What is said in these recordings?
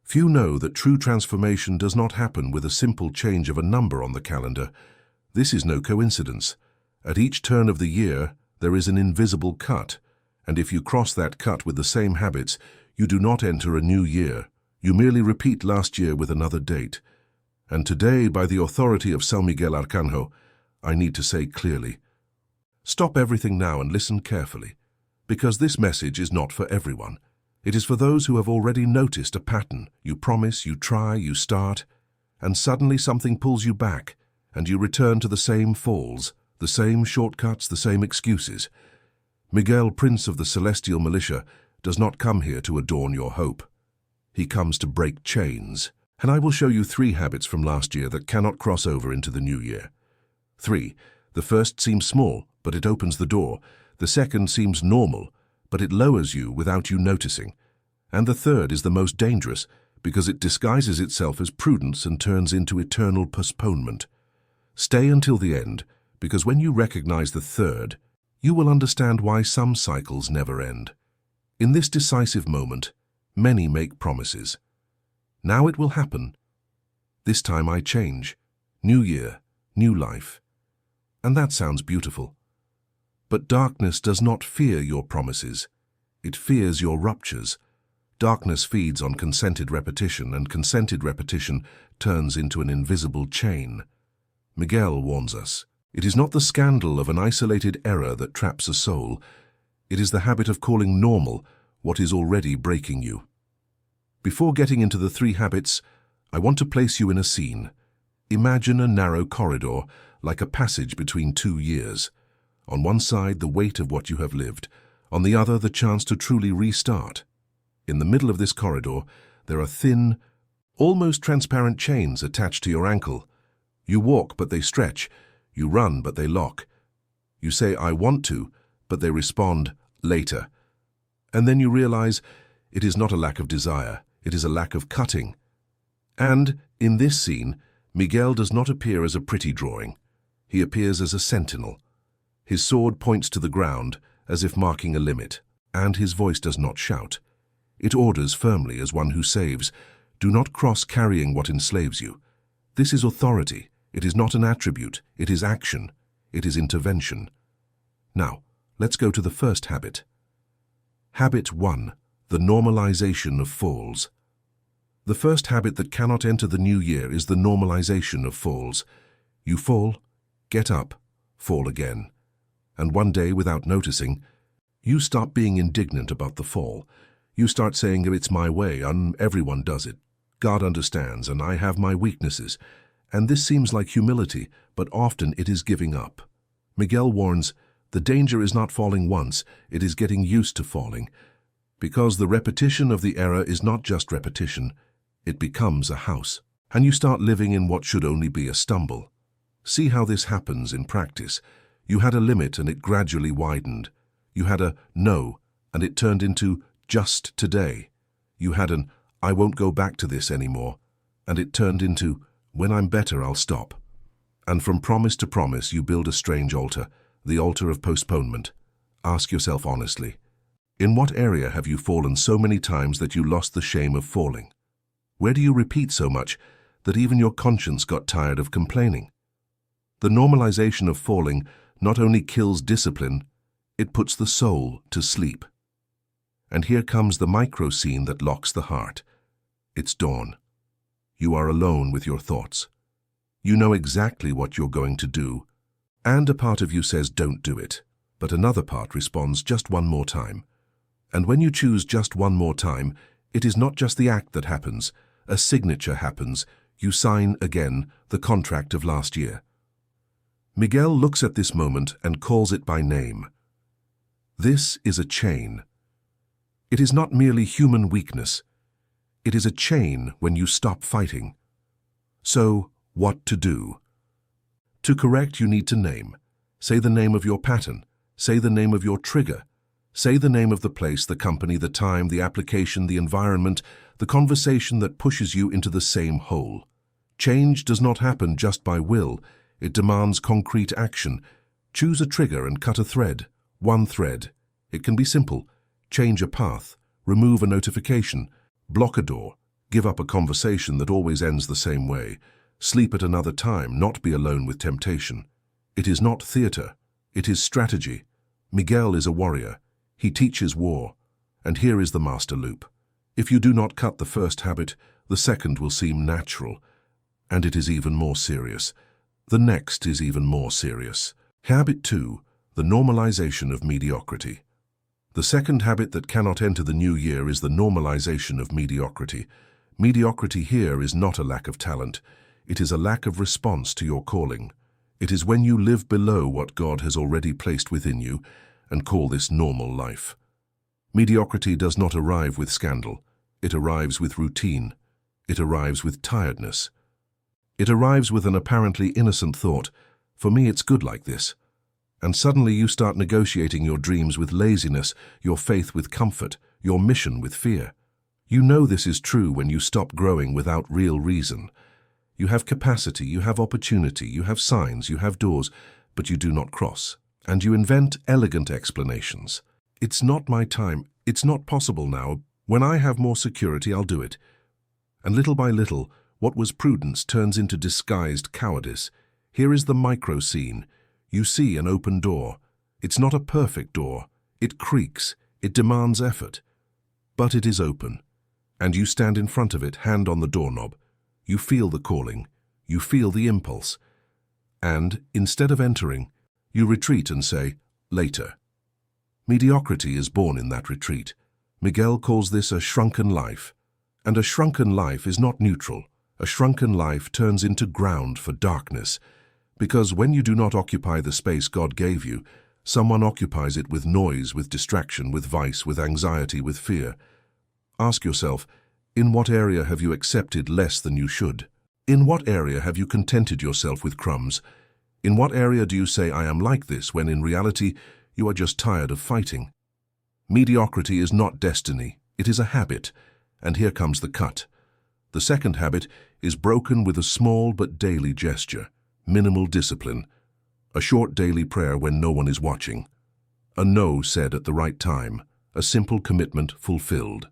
Few know that true transformation does not happen with a simple change of a number on the calendar. This is no coincidence. At each turn of the year, there is an invisible cut, and if you cross that cut with the same habits, you do not enter a new year. You merely repeat last year with another date. And today, by the authority of San Miguel Arcángel, I need to say clearly, stop everything now and listen carefully, because this message is not for everyone. It is for those who have already noticed a pattern. You promise, you try, you start, and suddenly something pulls you back, and you return to the same falls, the same shortcuts, the same excuses. Miguel, Prince of the Celestial Militia, does not come here to adorn your hope. He comes to break chains. And I will show you 3 habits from last year that cannot cross over into the new year. 3. The first seems small, but it opens the door. The second seems normal, but it lowers you without you noticing. And the third is the most dangerous, because it disguises itself as prudence and turns into eternal postponement. Stay until the end, because when you recognize the third, you will understand why some cycles never end. In this decisive moment, many make promises. Now it will happen. This time I change. New year, new life. And that sounds beautiful. But darkness does not fear your promises. It fears your ruptures. Darkness feeds on consented repetition, and consented repetition turns into an invisible chain. Miguel warns us. It is not the scandal of an isolated error that traps a soul. It is the habit of calling normal what is already breaking you. Before getting into the 3 habits, I want to place you in a scene. Imagine a narrow corridor, like a passage between 2 years. On one side, the weight of what you have lived. On the other, the chance to truly restart. In the middle of this corridor, there are thin, almost transparent chains attached to your ankle. You walk, but they stretch. You run, but they lock. You say, I want to, but they respond, later. And then you realize it is not a lack of desire. It is a lack of cutting. And, in this scene, Miguel does not appear as a pretty drawing. He appears as a sentinel. His sword points to the ground, as if marking a limit, and his voice does not shout. It orders firmly as one who saves, do not cross carrying what enslaves you. This is authority. It is not an attribute. It is action. It is intervention. Now, let's go to the first habit. Habit 1. The normalization of falls. The first habit that cannot enter the new year is the normalization of falls. You fall, get up, fall again. And one day, without noticing, you stop being indignant about the fall. You start saying, it's my way, everyone does it. God understands, and I have my weaknesses. And this seems like humility, but often it is giving up. Miguel warns, the danger is not falling once, it is getting used to falling. Because the repetition of the error is not just repetition, it becomes a house, and you start living in what should only be a stumble. See how this happens in practice. You had a limit and it gradually widened. You had a no, and it turned into just today. You had an I won't go back to this anymore, and it turned into when I'm better I'll stop. And from promise to promise you build a strange altar, the altar of postponement. Ask yourself honestly, in what area have you fallen so many times that you lost the shame of falling? Where do you repeat so much that even your conscience got tired of complaining? The normalization of falling not only kills discipline, it puts the soul to sleep. And here comes the micro scene that locks the heart. It's dawn. You are alone with your thoughts. You know exactly what you're going to do, and a part of you says don't do it, but another part responds just one more time. And when you choose just one more time, it is not just the act that happens, a signature happens. You sign again the contract of last year. Miguel looks at this moment and calls it by name. This is a chain. It is not merely human weakness. It is a chain when you stop fighting. So, what to do? To correct, you need to name. Say the name of your pattern. Say the name of your trigger. Say the name of the place, the company, the time, the application, the environment, the conversation that pushes you into the same hole. Change does not happen just by will. It demands concrete action. Choose a trigger and cut a thread. One thread. It can be simple. Change a path. Remove a notification. Block a door. Give up a conversation that always ends the same way. Sleep at another time, not be alone with temptation. It is not theater, it is strategy. Miguel is a warrior. He teaches war. And here is the master loop. If you do not cut the first habit, the second will seem natural. And it is even more serious. The next is even more serious. Habit 2, the normalization of mediocrity. The second habit that cannot enter the new year is the normalization of mediocrity. Mediocrity here is not a lack of talent. It is a lack of response to your calling. It is when you live below what God has already placed within you and call this normal life. Mediocrity does not arrive with scandal. It arrives with routine. It arrives with tiredness. It arrives with an apparently innocent thought, for me it's good like this. And suddenly you start negotiating your dreams with laziness, your faith with comfort, your mission with fear. You know this is true when you stop growing without real reason. You have capacity, you have opportunity, you have signs, you have doors, but you do not cross. And you invent elegant explanations. It's not my time, it's not possible now. When I have more security, I'll do it. And little by little, what was prudence turns into disguised cowardice. Here is the micro scene. You see an open door. It's not a perfect door. It creaks. It demands effort. But it is open. And you stand in front of it, hand on the doorknob. You feel the calling. You feel the impulse. And, instead of entering, you retreat and say, later. Mediocrity is born in that retreat. Miguel calls this a shrunken life. And a shrunken life is not neutral. A shrunken life turns into ground for darkness. Because when you do not occupy the space God gave you, someone occupies it with noise, with distraction, with vice, with anxiety, with fear. Ask yourself, in what area have you accepted less than you should? In what area have you contented yourself with crumbs? In what area do you say, I am like this, when in reality you are just tired of fighting? Mediocrity is not destiny, it is a habit. And here comes the cut. The second habit is broken with a small but daily gesture, minimal discipline, a short daily prayer when no one is watching, a no said at the right time, a simple commitment fulfilled.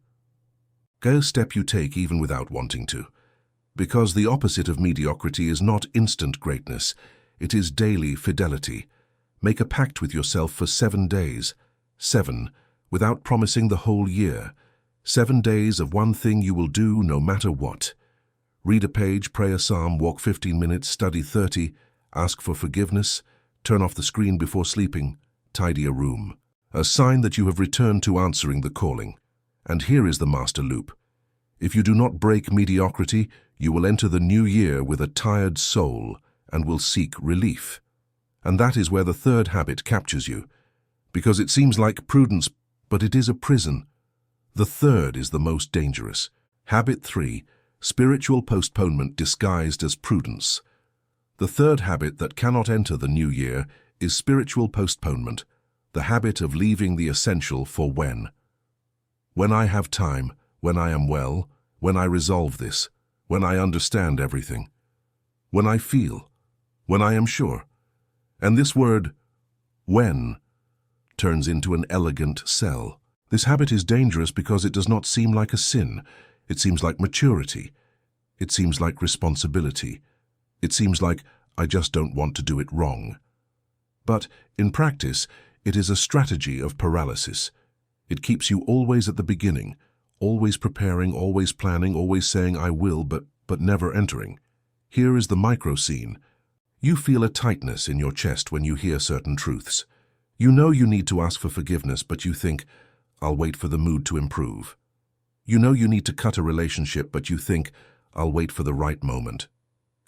Go a step you take even without wanting to. Because the opposite of mediocrity is not instant greatness, it is daily fidelity. Make a pact with yourself for 7 days. 7, without promising the whole year. 7 days of one thing you will do no matter what. Read a page, pray a psalm, walk 15 minutes, study 30, ask for forgiveness, turn off the screen before sleeping, tidy a room. A sign that you have returned to answering the calling. And here is the master loop. If you do not break mediocrity, you will enter the new year with a tired soul and will seek relief. And that is where the third habit captures you. Because it seems like prudence, but it is a prison. The third is the most dangerous. Habit 3, spiritual postponement disguised as prudence. The third habit that cannot enter the new year is spiritual postponement, the habit of leaving the essential for when. When I have time, when I am well, when I resolve this, when I understand everything, when I feel, when I am sure. And this word, when, turns into an elegant sell. This habit is dangerous because it does not seem like a sin. It seems like maturity. It seems like responsibility. It seems like I just don't want to do it wrong. But in practice, it is a strategy of paralysis. It keeps you always at the beginning, always preparing, always planning, always saying I will, but never entering. Here is the micro scene. You feel a tightness in your chest when you hear certain truths. You know you need to ask for forgiveness, but you think, I'll wait for the mood to improve. You know you need to cut a relationship, but you think, I'll wait for the right moment.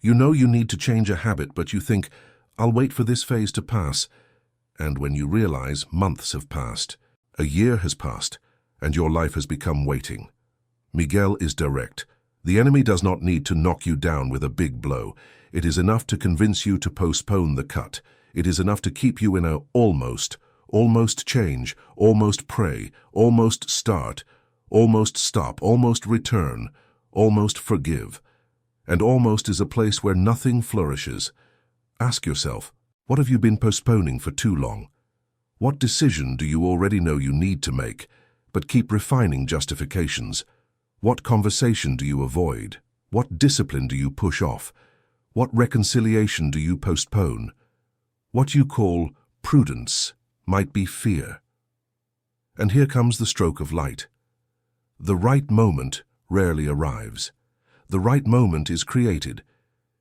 You know you need to change a habit, but you think, I'll wait for this phase to pass. And when you realize months have passed, a year has passed, and your life has become waiting. Miguel is direct. The enemy does not need to knock you down with a big blow. It is enough to convince you to postpone the cut. It is enough to keep you in a almost change, almost pray, almost start, almost stop, almost return, almost forgive. And almost is a place where nothing flourishes. Ask yourself, what have you been postponing for too long? What decision do you already know you need to make, but keep refining justifications? What conversation do you avoid? What discipline do you push off? What reconciliation do you postpone? What you call prudence might be fear. And here comes the stroke of light. The right moment rarely arrives. The right moment is created.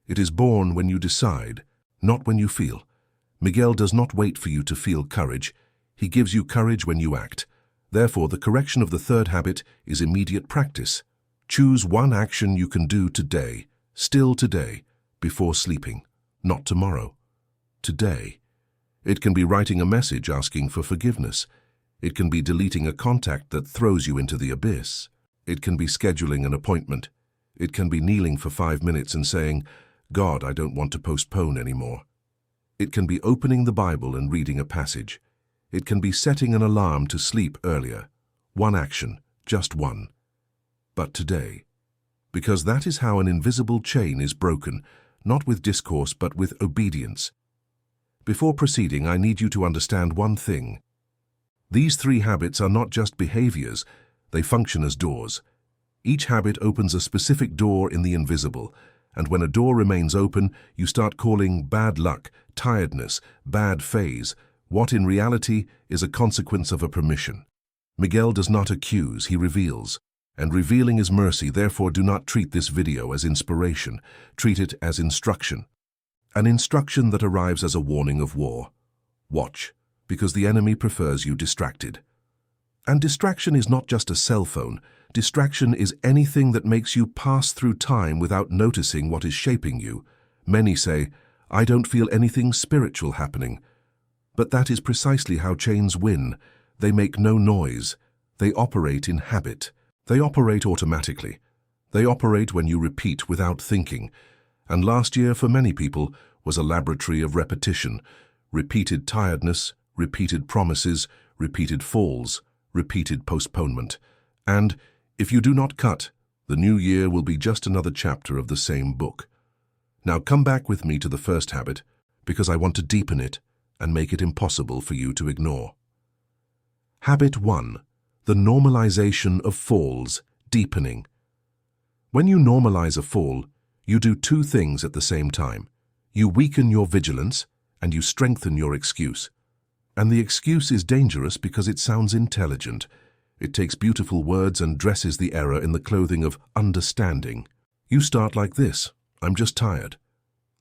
It is born when you decide, not when you feel. Miguel does not wait for you to feel courage. He gives you courage when you act. Therefore, the correction of the third habit is immediate practice. Choose one action you can do today, still today, before sleeping, not tomorrow. Today. It can be writing a message asking for forgiveness. It can be deleting a contact that throws you into the abyss. It can be scheduling an appointment. It can be kneeling for 5 minutes and saying, God, I don't want to postpone anymore. It can be opening the Bible and reading a passage. It can be setting an alarm to sleep earlier. One action, just one. But today. Because that is how an invisible chain is broken, not with discourse but with obedience. Before proceeding, I need you to understand one thing. These 3 habits are not just behaviors, they function as doors. Each habit opens a specific door in the invisible, and when a door remains open, you start calling bad luck, tiredness, bad phase, what in reality is a consequence of a permission. Miguel does not accuse, he reveals. And revealing is mercy, therefore do not treat this video as inspiration, treat it as instruction. An instruction that arrives as a warning of war. Watch, because the enemy prefers you distracted. And distraction is not just a cell phone. Distraction is anything that makes you pass through time without noticing what is shaping you. Many say, I don't feel anything spiritual happening. But that is precisely how chains win. They make no noise. They operate in habit. They operate automatically. They operate when you repeat without thinking. And last year, for many people, was a laboratory of repetition. Repeated tiredness, repeated promises, repeated falls, repeated postponement. And, if you do not cut, the new year will be just another chapter of the same book. Now come back with me to the first habit, because I want to deepen it and make it impossible for you to ignore. Habit 1. The normalization of falls, deepening. When you normalize a fall, you do 2 things at the same time. You weaken your vigilance and you strengthen your excuse. And the excuse is dangerous because it sounds intelligent. It takes beautiful words and dresses the error in the clothing of understanding. You start like this, I'm just tired.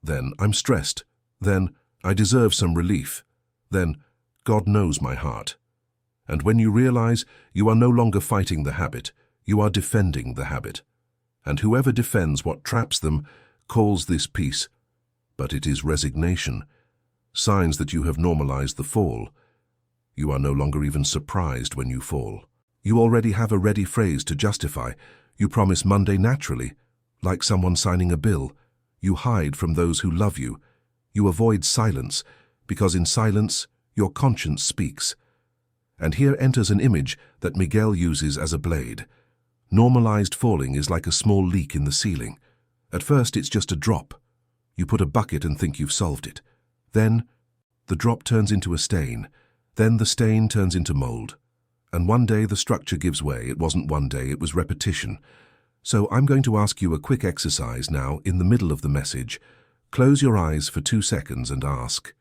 Then, I'm stressed. Then, I deserve some relief. Then, God knows my heart. And when you realize you are no longer fighting the habit, you are defending the habit. And whoever defends what traps them calls this peace. But it is resignation. Signs that you have normalized the fall. You are no longer even surprised when you fall. You already have a ready phrase to justify. You promise Monday naturally, like someone signing a bill. You hide from those who love you. You avoid silence, because in silence your conscience speaks. And here enters an image that Miguel uses as a blade. Normalized falling is like a small leak in the ceiling. At first it's just a drop. You put a bucket and think you've solved it. Then the drop turns into a stain. Then the stain turns into mold. And one day the structure gives way. It wasn't one day, it was repetition. So I'm going to ask you a quick exercise now in the middle of the message. Close your eyes for 2 seconds and ask,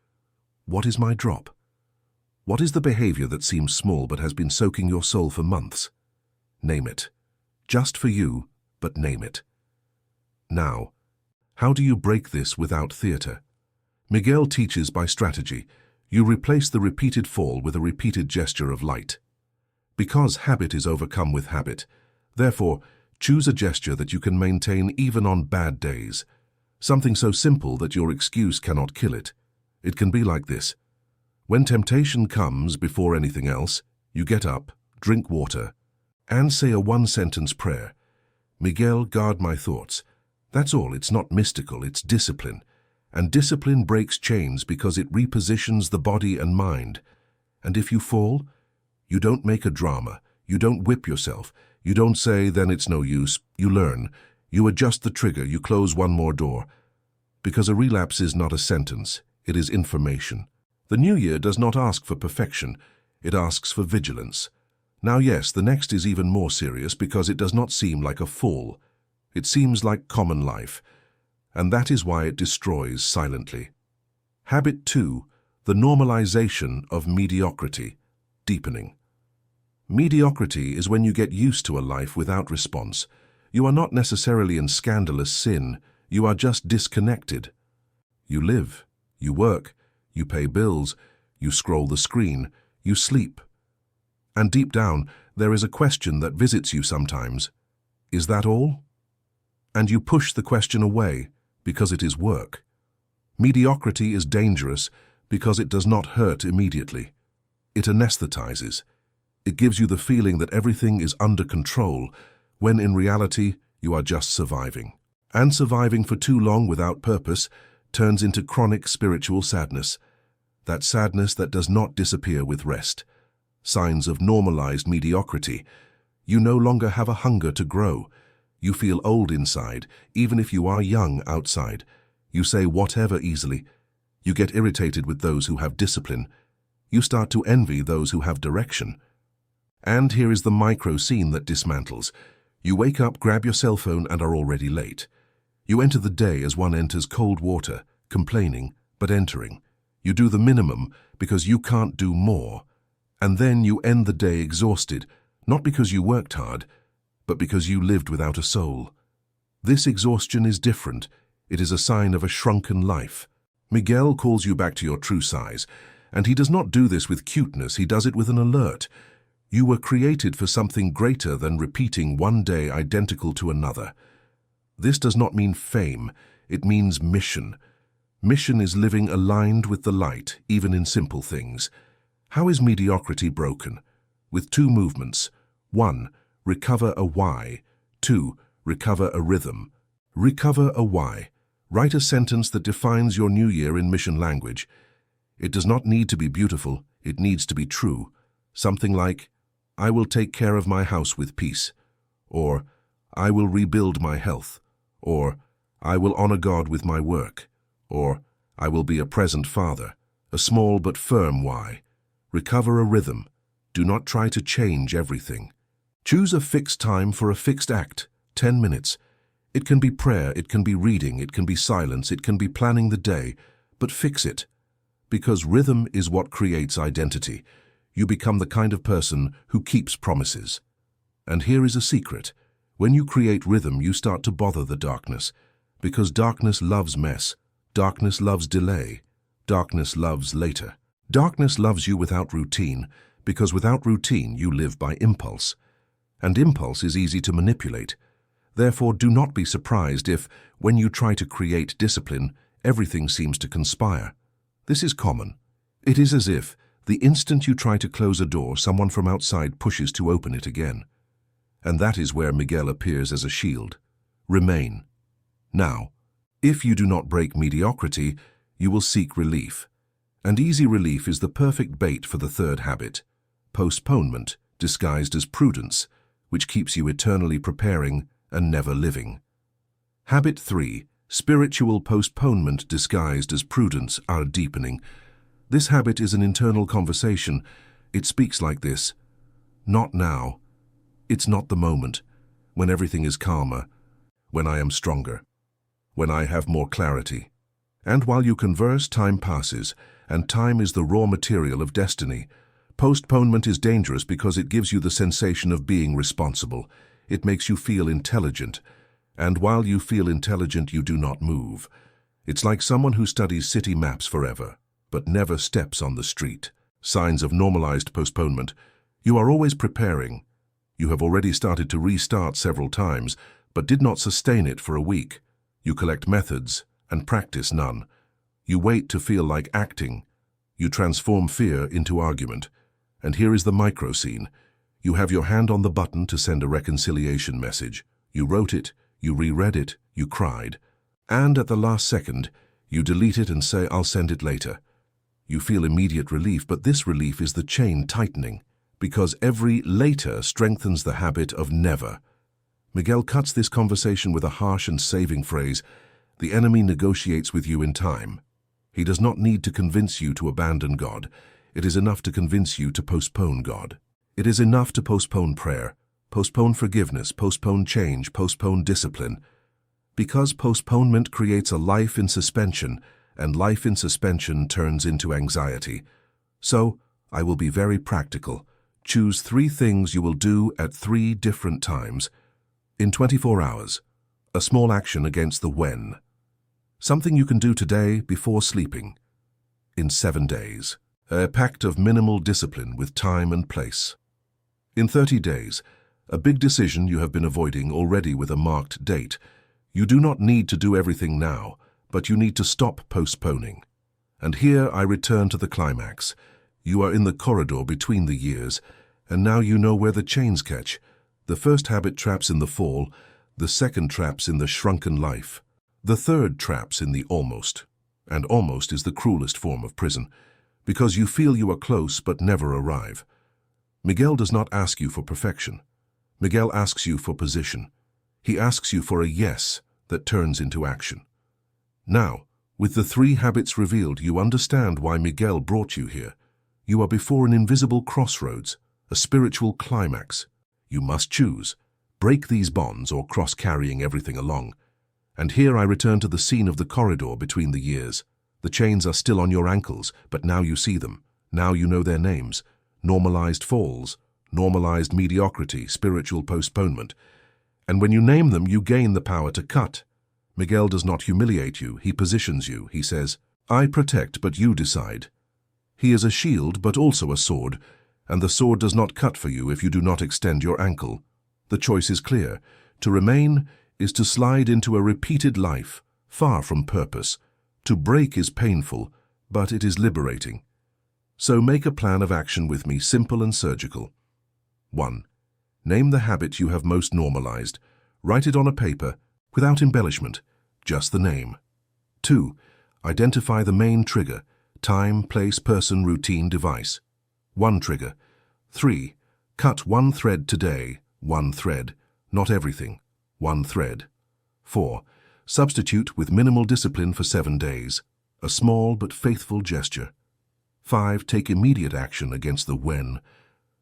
what is my drop? What is the behavior that seems small but has been soaking your soul for months? Name it. Just for you, but name it. Now, how do you break this without theater? Miguel teaches by strategy. You replace the repeated fall with a repeated gesture of light. Because habit is overcome with habit, therefore, choose a gesture that you can maintain even on bad days. Something so simple that your excuse cannot kill it. It can be like this. When temptation comes before anything else, you get up, drink water, and say a 1-sentence prayer. Miguel, guard my thoughts. That's all. It's not mystical, it's discipline. And discipline breaks chains because it repositions the body and mind. And if you fall, you don't make a drama. You don't whip yourself. You don't say, then it's no use. You learn. You adjust the trigger. You close one more door. Because a relapse is not a sentence. It is information. The new year does not ask for perfection. It asks for vigilance. Now yes, the next is even more serious because it does not seem like a fall. It seems like common life, and that is why it destroys silently. Habit 2, the normalization of mediocrity, deepening. Mediocrity is when you get used to a life without response. You are not necessarily in scandalous sin, you are just disconnected. You live, you work, you pay bills, you scroll the screen, you sleep. And deep down, there is a question that visits you sometimes. Is that all? And you push the question away because it is work. Mediocrity is dangerous because it does not hurt immediately. It anesthetizes. It gives you the feeling that everything is under control, when in reality you are just surviving. And surviving for too long without purpose turns into chronic spiritual sadness. That sadness that does not disappear with rest. Signs of normalized mediocrity. You no longer have a hunger to grow. You feel old inside, even if you are young outside. You say whatever easily. You get irritated with those who have discipline. You start to envy those who have direction. And here is the micro scene that dismantles. You wake up, grab your cell phone, and are already late. You enter the day as one enters cold water, complaining, but entering. You do the minimum because you can't do more. And then you end the day exhausted, not because you worked hard, but because you lived without a soul. This exhaustion is different. It is a sign of a shrunken life. Miguel calls you back to your true size, and he does not do this with cuteness, he does it with an alert. You were created for something greater than repeating one day identical to another. This does not mean fame, it means mission. Mission is living aligned with the light, even in simple things. How is mediocrity broken? With 2 movements. 1. Recover a why. 2. Recover a rhythm. Recover a why. Write a sentence that defines your new year in mission language. It does not need to be beautiful, it needs to be true. Something like, I will take care of my house with peace. Or, I will rebuild my health. Or, I will honor God with my work. Or, I will be a present father. A small but firm why. Recover a rhythm. Do not try to change everything. Choose a fixed time for a fixed act, 10 minutes. It can be prayer, it can be reading, it can be silence, it can be planning the day, but fix it. Because rhythm is what creates identity. You become the kind of person who keeps promises. And here is a secret. When you create rhythm, you start to bother the darkness. Because darkness loves mess. Darkness loves delay. Darkness loves later. Darkness loves you without routine, because without routine you live by impulse. And impulse is easy to manipulate. Therefore, do not be surprised if, when you try to create discipline, everything seems to conspire. This is common. It is as if, the instant you try to close a door, someone from outside pushes to open it again. And that is where Miguel appears as a shield. Remain. Now, if you do not break mediocrity, you will seek relief. And easy relief is the perfect bait for the 3rd habit, postponement, disguised as prudence, which keeps you eternally preparing and never living. Habit 3, spiritual postponement disguised as prudence, are deepening. This habit is an internal conversation. It speaks like this: not now. It's not the moment, when everything is calmer, when I am stronger, when I have more clarity. And while you converse, time passes, and time is the raw material of destiny. Postponement is dangerous because it gives you the sensation of being responsible. It makes you feel intelligent. And while you feel intelligent, you do not move. It's like someone who studies city maps forever, but never steps on the street. Signs of normalized postponement. You are always preparing. You have already started to restart several times, but did not sustain it for a week. You collect methods and practice none. You wait to feel like acting. You transform fear into argument. And here is the micro scene. You have your hand on the button to send a reconciliation message. You wrote it, you reread it, you cried. And at the last second, you delete it and say, I'll send it later. You feel immediate relief, but this relief is the chain tightening, because every later strengthens the habit of never. Miguel cuts this conversation with a harsh and saving phrase: the enemy negotiates with you in time. He does not need to convince you to abandon God. It is enough to convince you to postpone God. It is enough to postpone prayer, postpone forgiveness, postpone change, postpone discipline. Because postponement creates a life in suspension, and life in suspension turns into anxiety. So, I will be very practical. Choose 3 things you will do at 3 different times. In 24 hours. A small action against the when. Something you can do today before sleeping. In 7 days. A pact of minimal discipline with time and place. In 30 days. A big decision you have been avoiding already with a marked date. You do not need to do everything now, but you need to stop postponing. And here I return to the climax. You are in the corridor between the years, and now you know where the chains catch. The first habit traps in the fall, the second traps in the shrunken life. The third traps in the almost. And almost is the cruelest form of prison, because you feel you are close but never arrive. Miguel does not ask you for perfection. Miguel asks you for position. He asks you for a yes that turns into action. Now, with the 3 habits revealed, you understand why Miguel brought you here. You are before an invisible crossroads, a spiritual climax. You must choose. Break these bonds or cross-carrying everything along. And here I return to the scene of the corridor between the years. The chains are still on your ankles, but now you see them. Now you know their names. Normalized falls, normalized mediocrity, spiritual postponement. And when you name them, you gain the power to cut. Miguel does not humiliate you, he positions you. He says, I protect, but you decide. He is a shield, but also a sword, and the sword does not cut for you if you do not extend your ankle. The choice is clear. To remain is to slide into a repeated life, far from purpose. To break is painful, but it is liberating. So make a plan of action with me, simple and surgical. 1. Name the habit you have most normalized. Write it on a paper, without embellishment, just the name. 2. Identify the main trigger, time, place, person, routine, device. 1 trigger. 3. Cut 1 thread today, 1 thread, not everything, 1 thread. 4. Substitute with minimal discipline for 7 days, a small but faithful gesture. 5. Take immediate action against the when.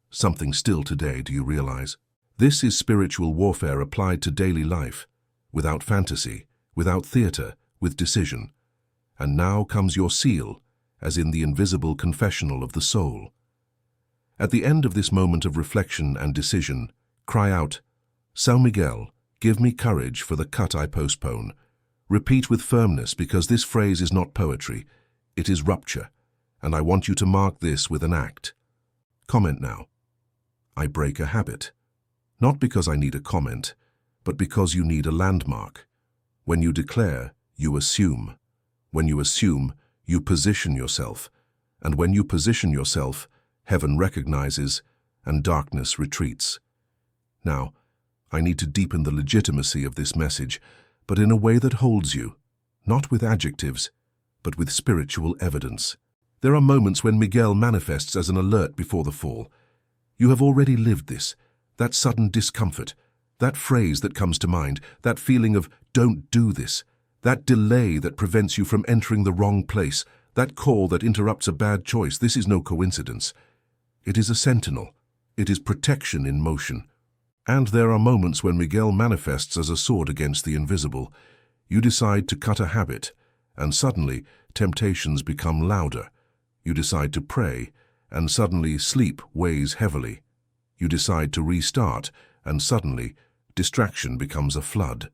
Something still today, do you realize? This is spiritual warfare applied to daily life, without fantasy, without theater, with decision. And now comes your seal, as in the invisible confessional of the soul. At the end of this moment of reflection and decision, cry out, São Miguel, give me courage for the cut I postpone. Repeat with firmness, because this phrase is not poetry, it is rupture, and I want you to mark this with an act. Comment now. I break a habit. Not because I need a comment, but because you need a landmark. When you declare, you assume. When you assume, you position yourself. And when you position yourself, heaven recognizes and darkness retreats. Now, I need to deepen the legitimacy of this message, but in a way that holds you, not with adjectives, but with spiritual evidence. There are moments when Miguel manifests as an alert before the fall. You have already lived this, that sudden discomfort, that phrase that comes to mind, that feeling of don't do this, that delay that prevents you from entering the wrong place, that call that interrupts a bad choice. This is no coincidence. It is a sentinel. It is protection in motion. And there are moments when Miguel manifests as a sword against the invisible. You decide to cut a habit, and suddenly temptations become louder. You decide to pray, and suddenly sleep weighs heavily. You decide to restart, and suddenly distraction becomes a flood.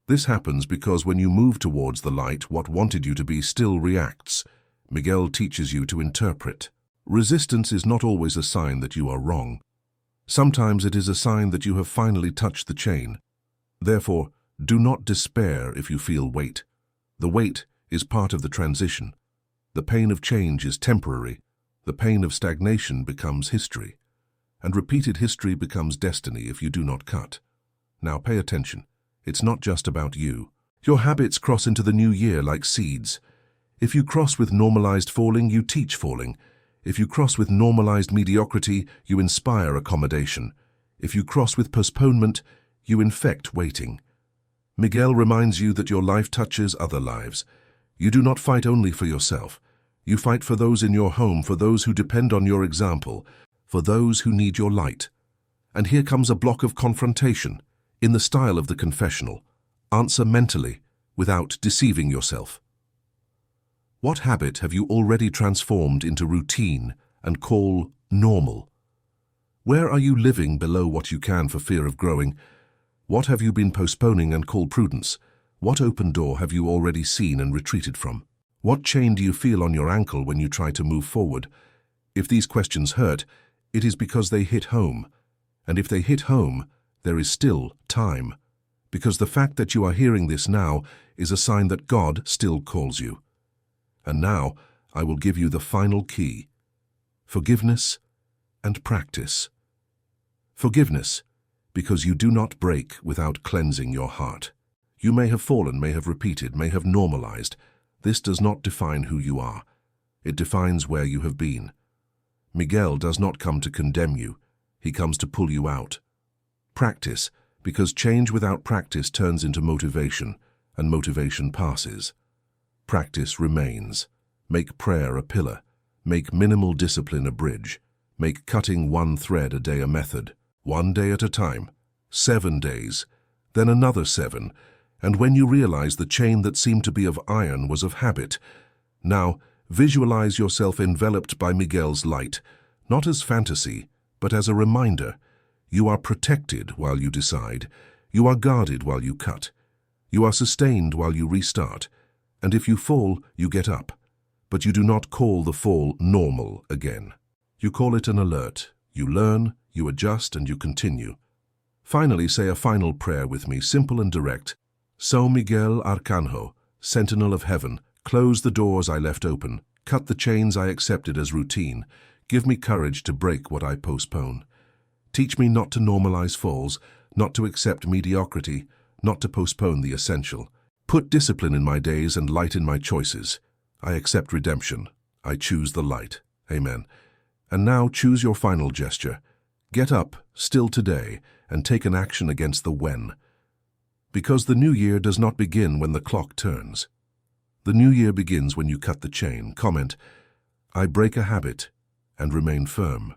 This happens because when you move towards the light, what wanted you to be still reacts. Miguel teaches you to interpret. Resistance is not always a sign that you are wrong. Sometimes it is a sign that you have finally touched the chain. Therefore, do not despair if you feel weight. The weight is part of the transition. The pain of change is temporary. The pain of stagnation becomes history. And repeated history becomes destiny if you do not cut. Now pay attention. It's not just about you. Your habits cross into the new year like seeds. If you cross with normalized falling, you teach falling. If you cross with normalized mediocrity, you inspire accommodation. If you cross with postponement, you infect waiting. Miguel reminds you that your life touches other lives. You do not fight only for yourself. You fight for those in your home, for those who depend on your example, for those who need your light. And here comes a block of confrontation, in the style of the confessional. Answer mentally, without deceiving yourself. What habit have you already transformed into routine and call normal? Where are you living below what you can for fear of growing? What have you been postponing and call prudence? What open door have you already seen and retreated from? What chain do you feel on your ankle when you try to move forward? If these questions hurt, it is because they hit home. And if they hit home, there is still time. Because the fact that you are hearing this now is a sign that God still calls you. And now, I will give you the final key. Forgiveness and practice. Forgiveness, because you do not break without cleansing your heart. You may have fallen, may have repeated, may have normalized. This does not define who you are. It defines where you have been. Miguel does not come to condemn you. He comes to pull you out. Practice, because change without practice turns into motivation, and motivation passes. Practice remains. Make prayer a pillar. Make minimal discipline a bridge. Make cutting one thread a day a method. 1 day at a time. 7 days. Then another 7. And when you realize the chain that seemed to be of iron was of habit, now visualize yourself enveloped by Miguel's light, not as fantasy, but as a reminder. You are protected while you decide. You are guarded while you cut. You are sustained while you restart. And if you fall, you get up. But you do not call the fall normal again. You call it an alert. You learn, you adjust, and you continue. Finally, say a final prayer with me, simple and direct. So Miguel Arcangel, sentinel of heaven, close the doors I left open, cut the chains I accepted as routine. Give me courage to break what I postpone. Teach me not to normalize falls, not to accept mediocrity, not to postpone the essential. Put discipline in my days and light in my choices. I accept redemption. I choose the light. Amen. And now choose your final gesture. Get up, still today, and take an action against the when. Because the new year does not begin when the clock turns. The new year begins when you cut the chain. Comment, I break a habit and remain firm.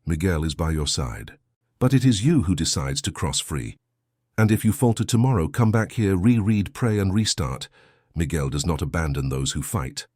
Miguel is by your side. But it is you who decides to cross free. And if you falter tomorrow, come back here, reread, pray, and restart. Miguel does not abandon those who fight.